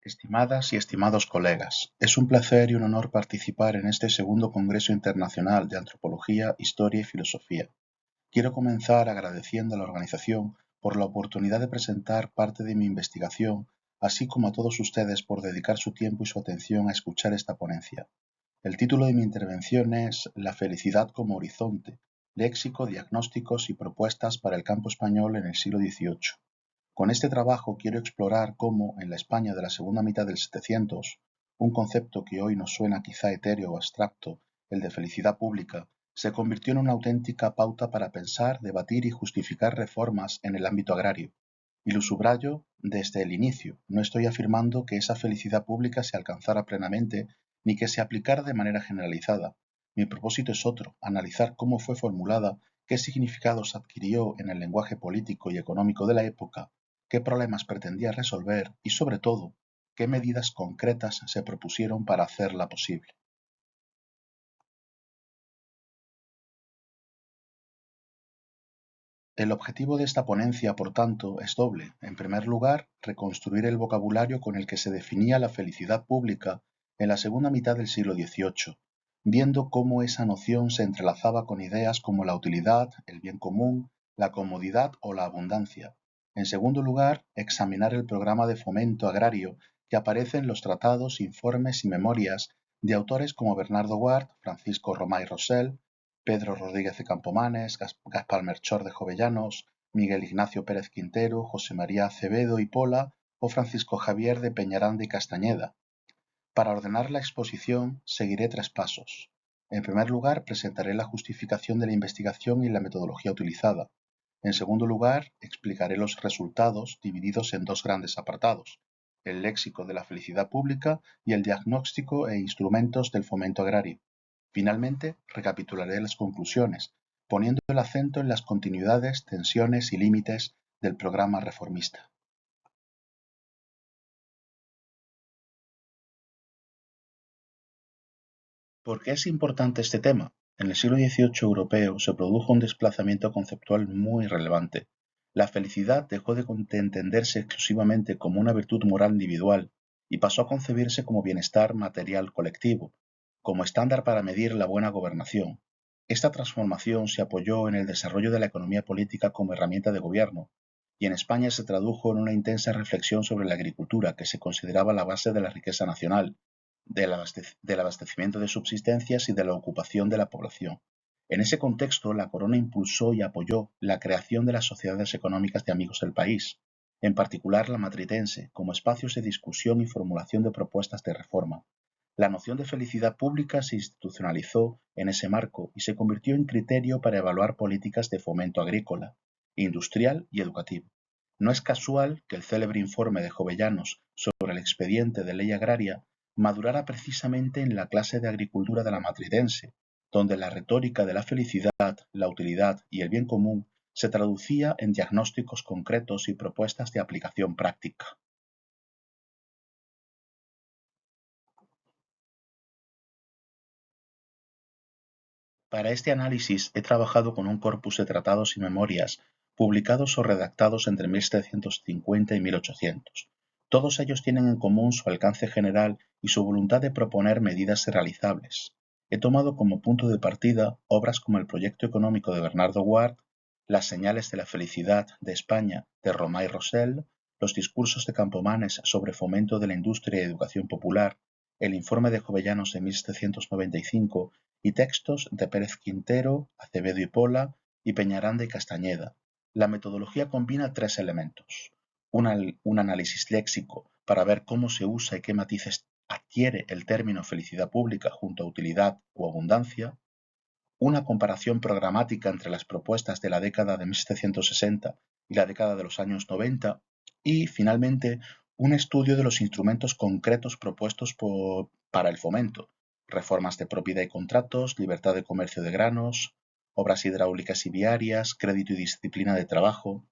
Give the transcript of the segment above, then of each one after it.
Estimadas y estimados colegas, es un placer y un honor participar en este segundo Congreso Internacional de Antropología, Historia y Filosofía. Quiero comenzar agradeciendo a la organización por la oportunidad de presentar parte de mi investigación, así como a todos ustedes por dedicar su tiempo y su atención a escuchar esta ponencia. El título de mi intervención es La felicidad como horizonte, léxico, diagnósticos y propuestas para el campo español en el siglo XVIII. Con este trabajo quiero explorar cómo, en la España de la segunda mitad del 700, un concepto que hoy nos suena quizá etéreo o abstracto, el de felicidad pública, se convirtió en una auténtica pauta para pensar, debatir y justificar reformas en el ámbito agrario. Y lo subrayo desde el inicio. No estoy afirmando que esa felicidad pública se alcanzara plenamente ni que se aplicara de manera generalizada. Mi propósito es otro, analizar cómo fue formulada, qué significados adquirió en el lenguaje político y económico de la época, qué problemas pretendía resolver y, sobre todo, qué medidas concretas se propusieron para hacerla posible. El objetivo de esta ponencia, por tanto, es doble. En primer lugar, reconstruir el vocabulario con el que se definía la felicidad pública en la segunda mitad del siglo XVIII, viendo cómo esa noción se entrelazaba con ideas como la utilidad, el bien común, la comodidad o la abundancia. En segundo lugar, examinar el programa de fomento agrario que aparece en los tratados, informes y memorias de autores como Bernardo Guard, Francisco Romay Rosell, Pedro Rodríguez de Campomanes, Gaspar Melchor de Jovellanos, Miguel Ignacio Pérez Quintero, José María Acevedo y Pola o Francisco Javier de Peñaranda y Castañeda. Para ordenar la exposición seguiré tres pasos. En primer lugar, presentaré la justificación de la investigación y la metodología utilizada. En segundo lugar, explicaré los resultados divididos en dos grandes apartados: el léxico de la felicidad pública y el diagnóstico e instrumentos del fomento agrario. Finalmente, recapitularé las conclusiones, poniendo el acento en las continuidades, tensiones y límites del programa reformista. ¿Por qué es importante este tema? En el siglo XVIII europeo se produjo un desplazamiento conceptual muy relevante. La felicidad dejó de entenderse exclusivamente como una virtud moral individual y pasó a concebirse como bienestar material colectivo, como estándar para medir la buena gobernación. Esta transformación se apoyó en el desarrollo de la economía política como herramienta de gobierno, y en España se tradujo en una intensa reflexión sobre la agricultura, que se consideraba la base de la riqueza nacional, del abastecimiento de subsistencias y de la ocupación de la población. En ese contexto, la Corona impulsó y apoyó la creación de las sociedades económicas de amigos del país, en particular la matritense, como espacios de discusión y formulación de propuestas de reforma. La noción de felicidad pública se institucionalizó en ese marco y se convirtió en criterio para evaluar políticas de fomento agrícola, industrial y educativo. No es casual que el célebre informe de Jovellanos sobre el expediente de ley agraria madurara precisamente en la clase de agricultura de la matritense, donde la retórica de la felicidad, la utilidad y el bien común se traducía en diagnósticos concretos y propuestas de aplicación práctica. Para este análisis he trabajado con un corpus de tratados y memorias publicados o redactados entre 1750 y 1800. Todos ellos tienen en común su alcance general y su voluntad de proponer medidas realizables. He tomado como punto de partida obras como el Proyecto Económico de Bernardo Guard, Las señales de la felicidad de España de Romay Rosell, los discursos de Campomanes sobre fomento de la industria y educación popular, el informe de Jovellanos de 1795 y textos de Pérez Quintero, Acevedo y Pola y Peñaranda y Castañeda. La metodología combina tres elementos: un análisis léxico para ver cómo se usa y qué matices adquiere el término felicidad pública junto a utilidad o abundancia; una comparación programática entre las propuestas de la década de 1760 y la década de los años 90; y, finalmente, un estudio de los instrumentos concretos propuestos para el fomento: reformas de propiedad y contratos, libertad de comercio de granos, obras hidráulicas y viarias, crédito y disciplina de trabajo.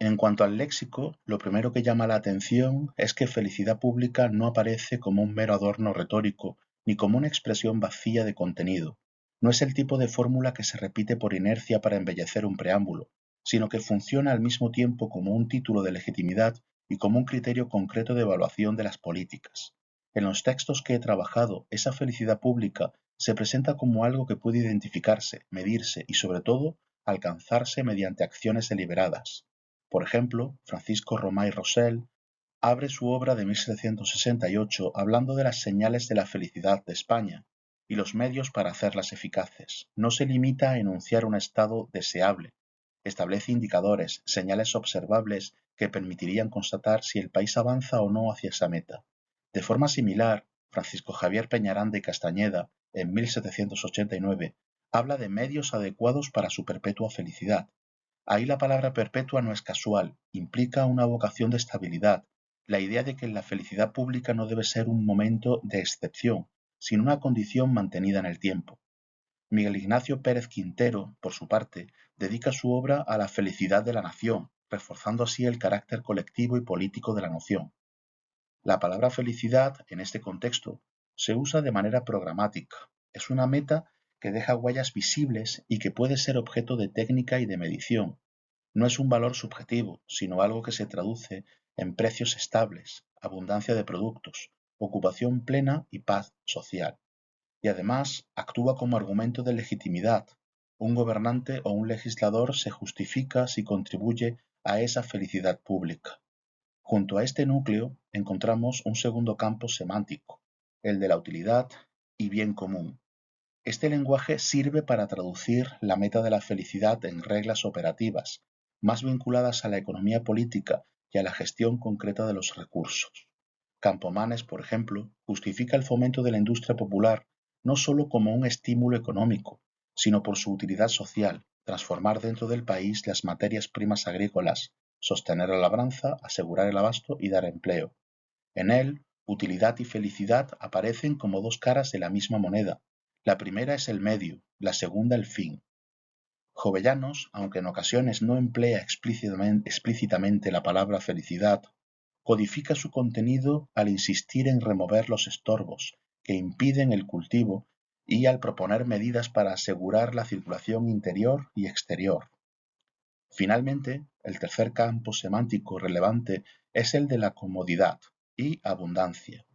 En cuanto al léxico, lo primero que llama la atención es que felicidad pública no aparece como un mero adorno retórico ni como una expresión vacía de contenido. No es el tipo de fórmula que se repite por inercia para embellecer un preámbulo, sino que funciona al mismo tiempo como un título de legitimidad y como un criterio concreto de evaluación de las políticas. En los textos que he trabajado, esa felicidad pública se presenta como algo que puede identificarse, medirse y, sobre todo, alcanzarse mediante acciones deliberadas. Por ejemplo, Francisco Romay Rosell abre su obra de 1768 hablando de las señales de la felicidad de España y los medios para hacerlas eficaces. No se limita a enunciar un estado deseable, establece indicadores, señales observables que permitirían constatar si el país avanza o no hacia esa meta. De forma similar, Francisco Javier Peñaranda y Castañeda, en 1789, habla de medios adecuados para su perpetua felicidad. Ahí la palabra perpetua no es casual, implica una vocación de estabilidad, la idea de que la felicidad pública no debe ser un momento de excepción, sino una condición mantenida en el tiempo. Miguel Ignacio Pérez Quintero, por su parte, dedica su obra a la felicidad de la nación, reforzando así el carácter colectivo y político de la noción. La palabra felicidad, en este contexto, se usa de manera programática. Es una meta que deja huellas visibles y que puede ser objeto de técnica y de medición. No es un valor subjetivo, sino algo que se traduce en precios estables, abundancia de productos, ocupación plena y paz social. Y además actúa como argumento de legitimidad. Un gobernante o un legislador se justifica si contribuye a esa felicidad pública. Junto a este núcleo encontramos un segundo campo semántico, el de la utilidad y bien común. Este lenguaje sirve para traducir la meta de la felicidad en reglas operativas, más vinculadas a la economía política y a la gestión concreta de los recursos. Campomanes, por ejemplo, justifica el fomento de la industria popular no solo como un estímulo económico, sino por su utilidad social, transformar dentro del país las materias primas agrícolas, sostener la labranza, asegurar el abasto y dar empleo. En él, utilidad y felicidad aparecen como dos caras de la misma moneda. La primera es el medio, la segunda el fin. Jovellanos, aunque en ocasiones no emplea explícitamente la palabra felicidad, codifica su contenido al insistir en remover los estorbos que impiden el cultivo y al proponer medidas para asegurar la circulación interior y exterior. Finalmente, el tercer campo semántico relevante es el de la comodidad y abundancia.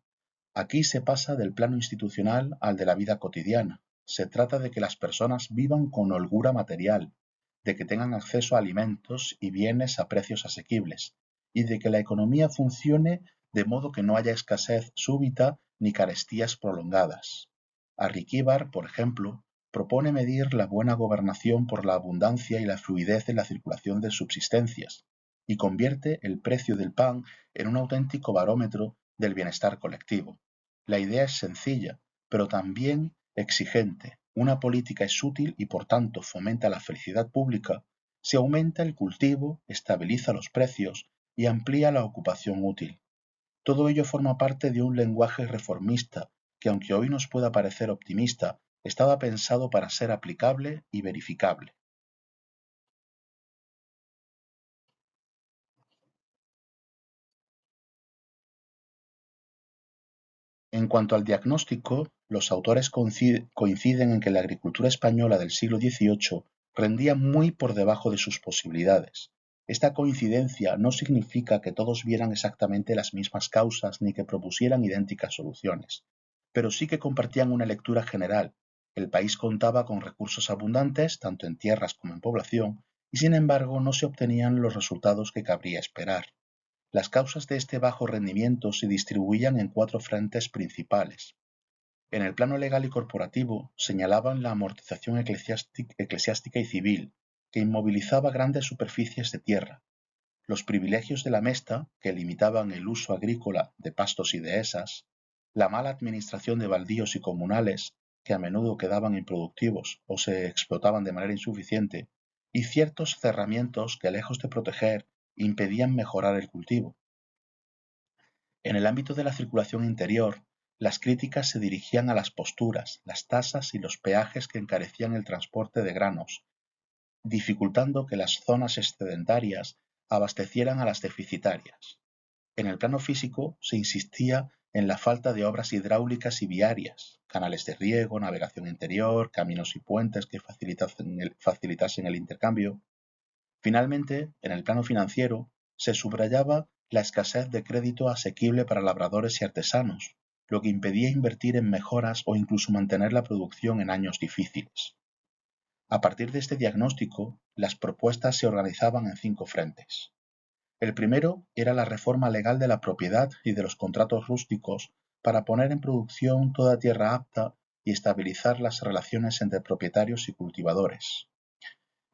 Aquí se pasa del plano institucional al de la vida cotidiana. Se trata de que las personas vivan con holgura material, de que tengan acceso a alimentos y bienes a precios asequibles, y de que la economía funcione de modo que no haya escasez súbita ni carestías prolongadas. Arriquíbar, por ejemplo, propone medir la buena gobernación por la abundancia y la fluidez en la circulación de subsistencias, y convierte el precio del pan en un auténtico barómetro del bienestar colectivo. La idea es sencilla, pero también exigente. Una política es útil y por tanto fomenta la felicidad pública si aumenta el cultivo, estabiliza los precios y amplía la ocupación útil. Todo ello forma parte de un lenguaje reformista que, aunque hoy nos pueda parecer optimista, estaba pensado para ser aplicable y verificable. En cuanto al diagnóstico, los autores coinciden en que la agricultura española del siglo XVIII rendía muy por debajo de sus posibilidades. Esta coincidencia no significa que todos vieran exactamente las mismas causas ni que propusieran idénticas soluciones, pero sí que compartían una lectura general. El país contaba con recursos abundantes, tanto en tierras como en población, y sin embargo no se obtenían los resultados que cabría esperar. Las causas de este bajo rendimiento se distribuían en cuatro frentes principales. En el plano legal y corporativo señalaban la amortización eclesiástica y civil, que inmovilizaba grandes superficies de tierra, los privilegios de la mesta, que limitaban el uso agrícola de pastos y dehesas, la mala administración de baldíos y comunales, que a menudo quedaban improductivos o se explotaban de manera insuficiente, y ciertos cerramientos que, lejos de proteger, impedían mejorar el cultivo. En el ámbito de la circulación interior, las críticas se dirigían a las posturas, las tasas y los peajes que encarecían el transporte de granos, dificultando que las zonas excedentarias abastecieran a las deficitarias. En el plano físico se insistía en la falta de obras hidráulicas y viarias, canales de riego, navegación interior, caminos y puentes que facilitasen el intercambio. Finalmente, en el plano financiero, se subrayaba la escasez de crédito asequible para labradores y artesanos, lo que impedía invertir en mejoras o incluso mantener la producción en años difíciles. A partir de este diagnóstico, las propuestas se organizaban en 5 frentes. El primero era la reforma legal de la propiedad y de los contratos rústicos para poner en producción toda tierra apta y estabilizar las relaciones entre propietarios y cultivadores.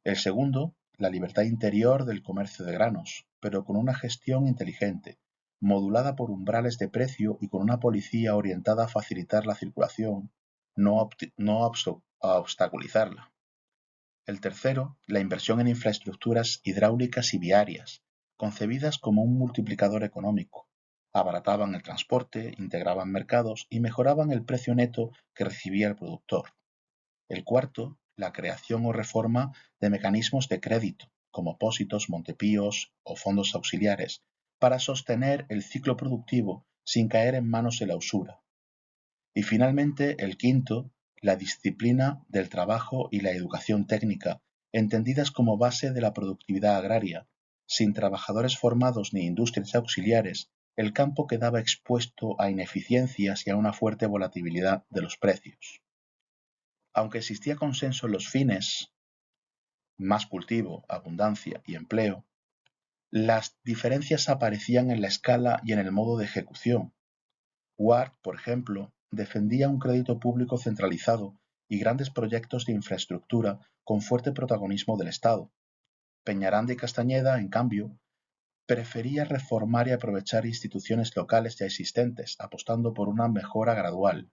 El segundo, la libertad interior del comercio de granos, pero con una gestión inteligente, modulada por umbrales de precio y con una policía orientada a facilitar la circulación, no a obstaculizarla. El tercero, la inversión en infraestructuras hidráulicas y viarias, concebidas como un multiplicador económico. Abarataban el transporte, integraban mercados y mejoraban el precio neto que recibía el productor. El cuarto, la creación o reforma de mecanismos de crédito, como pósitos, montepíos o fondos auxiliares, para sostener el ciclo productivo sin caer en manos de la usura. Y finalmente, el quinto, la disciplina del trabajo y la educación técnica, entendidas como base de la productividad agraria. Sin trabajadores formados ni industrias auxiliares, el campo quedaba expuesto a ineficiencias y a una fuerte volatilidad de los precios. Aunque existía consenso en los fines, más cultivo, abundancia y empleo, las diferencias aparecían en la escala y en el modo de ejecución. Ward, por ejemplo, defendía un crédito público centralizado y grandes proyectos de infraestructura con fuerte protagonismo del Estado. Peñaranda y Castañeda, en cambio, prefería reformar y aprovechar instituciones locales ya existentes, apostando por una mejora gradual.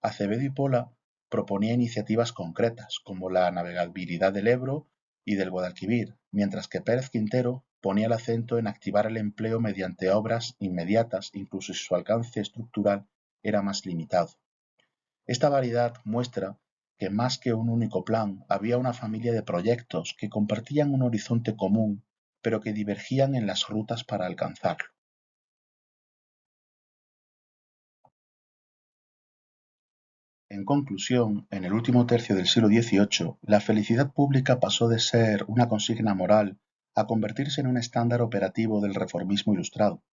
Acevedo y Pola proponía iniciativas concretas, como la navegabilidad del Ebro y del Guadalquivir, mientras que Pérez Quintero ponía el acento en activar el empleo mediante obras inmediatas, incluso si su alcance estructural era más limitado. Esta variedad muestra que más que un único plan, había una familia de proyectos que compartían un horizonte común, pero que divergían en las rutas para alcanzarlo. En conclusión, en el último tercio del siglo XVIII, la felicidad pública pasó de ser una consigna moral a convertirse en un estándar operativo del reformismo ilustrado.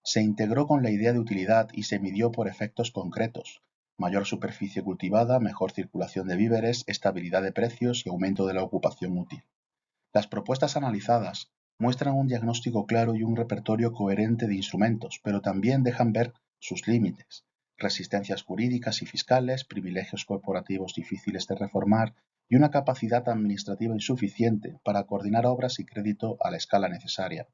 Se integró con la idea de utilidad y se midió por efectos concretos: mayor superficie cultivada, mejor circulación de víveres, estabilidad de precios y aumento de la ocupación útil. Las propuestas analizadas muestran un diagnóstico claro y un repertorio coherente de instrumentos, pero también dejan ver sus límites: resistencias jurídicas y fiscales, privilegios corporativos difíciles de reformar y una capacidad administrativa insuficiente para coordinar obras y crédito a la escala necesaria.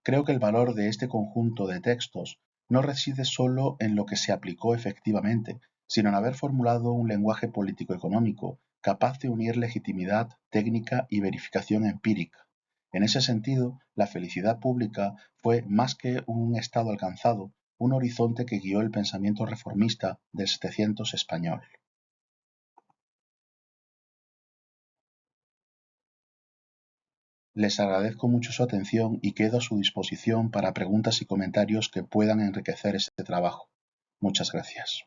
Creo que el valor de este conjunto de textos no reside solo en lo que se aplicó efectivamente, sino en haber formulado un lenguaje político-económico capaz de unir legitimidad, técnica y verificación empírica. En ese sentido, la felicidad pública fue más que un estado alcanzado, un horizonte que guió el pensamiento reformista del 700 español. Les agradezco mucho su atención y quedo a su disposición para preguntas y comentarios que puedan enriquecer este trabajo. Muchas gracias.